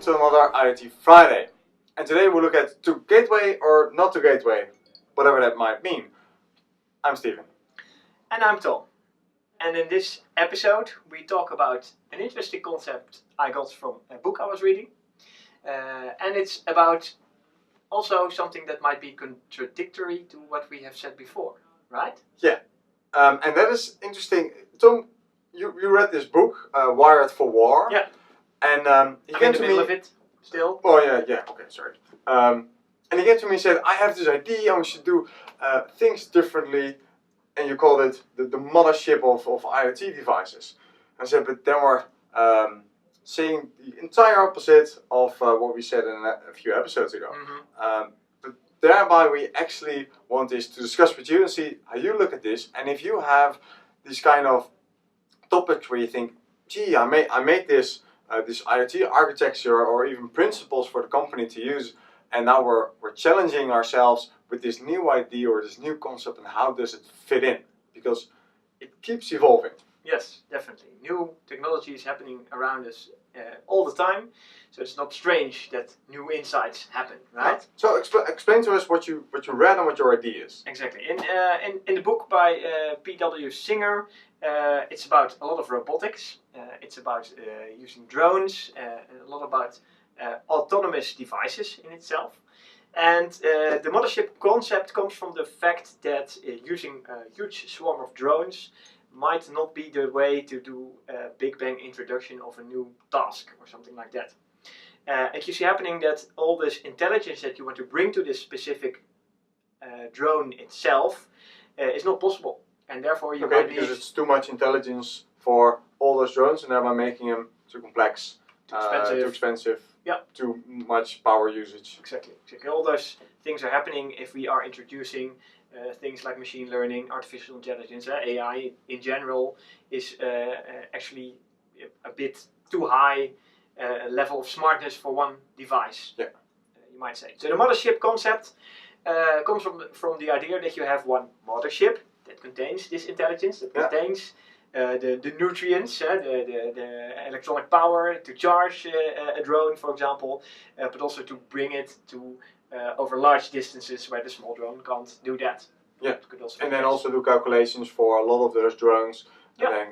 to another IoT Friday. And today we'll look at to gateway or not to gateway, whatever that might mean. I'm Steven. And I'm Tom. And in this episode we talk about an interesting concept I got from a book I was reading. And it's about also something that might be contradictory to what we have said before, right? Yeah, and that is interesting. Tom, you read this book, Wired for War. Yeah. And he I'm came in the to middle me. of it still. Oh yeah, okay, sorry. And he came to me and said, I have this idea and we should do things differently. And you called it the mothership of IoT devices. I said, but then we're saying the entire opposite of what we said in a few episodes ago. Mm-hmm. But thereby we actually want this to discuss with you and see how you look at this. And if you have these kind of topics where you think, gee, I made this this IoT architecture or even principles for the company to use, and now we're challenging ourselves with this new idea or this new concept, and how does it fit in? Because it keeps evolving. Yes, definitely. New technology is happening around us all the time, so it's not strange that new insights happen, right? So explain to us what you read and what your idea is. Exactly. In the book by P.W. Singer, it's about a lot of robotics. It's about using drones, and a lot about autonomous devices in itself. And the mothership concept comes from the fact that using a huge swarm of drones might not be the way to do a big bang introduction of a new task or something like that. And you see happening that all this intelligence that you want to bring to this specific drone itself is not possible. And therefore you might because it's too much intelligence for all those drones, and thereby making them too complex, too expensive, yeah, too much power usage. Exactly. All those things are happening if we are introducing things like machine learning, artificial intelligence, AI in general is actually a bit too high level of smartness for one device. Yeah. You might say. So the mothership concept comes from the idea that you have one mothership that contains this intelligence, that contains the nutrients, the electronic power to charge a drone, for example, but also to bring it to over large distances where the small drone can't do that. Yeah, could also and then also do calculations for a lot of those drones, and then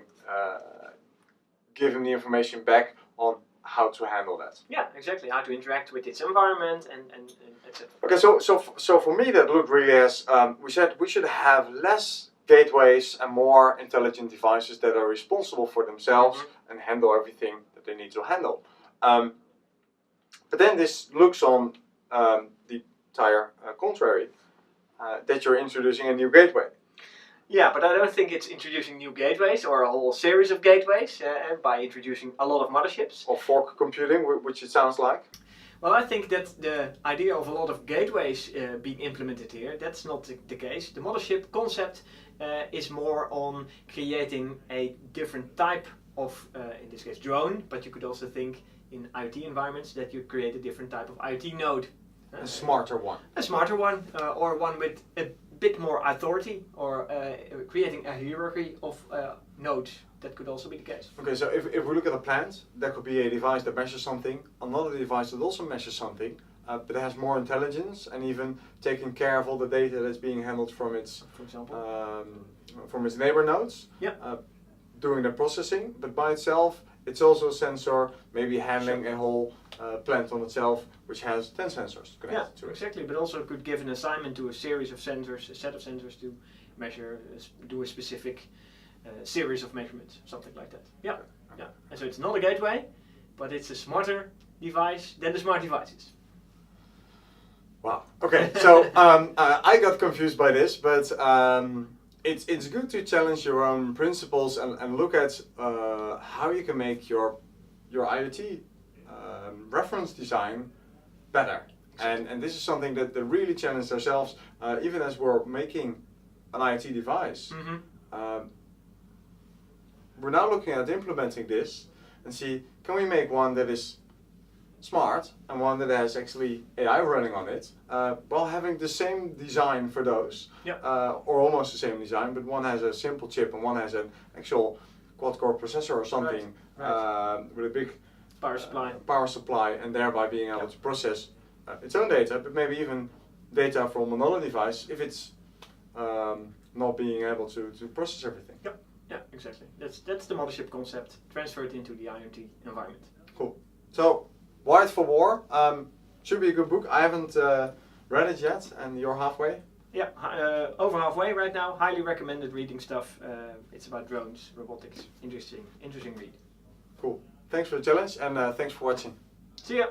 give them the information back on how to handle that. Yeah, exactly. How to interact with its environment and etc. Okay, so for me that looked really as we said we should have less gateways and more intelligent devices that are responsible for themselves and handle everything that they need to handle. But then this looks on the entire contrary, that you're introducing a new gateway. Yeah, but I don't think it's introducing new gateways or a whole series of gateways by introducing a lot of motherships. Or fork computing, which it sounds like. Well, I think that the idea of a lot of gateways being implemented here, that's not the case. The mothership concept is more on creating a different type of, in this case, drone, but you could also think in IoT environments that you create a different type of IoT node. A smarter one. A smarter one, or one with a bit more authority, or creating a hierarchy of nodes. That could also be the case. Okay, so if we look at a plant, there could be a device that measures something, another device that also measures something, but has more intelligence and even taking care of all the data that's being handled from its, for example, from its neighbor nodes, doing the processing. But by itself, it's also a sensor, maybe handling a whole plant on itself, which has 10 sensors connected to it. Exactly, but also could give an assignment to a series of sensors, a set of sensors to measure, do a specific series of measurements, something like that. Yeah, yeah. And so it's not a gateway, but it's a smarter device than the smart devices. Wow. Okay, so I got confused by this, but it's good to challenge your own principles and look at how you can make your IoT reference design better. And this is something that really challenged ourselves, even as we're making an IoT device. We're now looking at implementing this and see, can we make one that is smart and one that has actually AI running on it, while having the same design for those, or almost the same design, but one has a simple chip and one has an actual quad-core processor or something with a big power supply. And thereby being able to process its own data, but maybe even data from another device if it's not being able to process everything. Yep. Yeah, exactly. That's the mothership concept. Transfer it into the IoT environment. Cool. So, Wired for War should be a good book. I haven't read it yet, and you're halfway. Yeah, over halfway right now. Highly recommended reading stuff. It's about drones, robotics. Interesting read. Cool. Thanks for the challenge, and thanks for watching. See ya.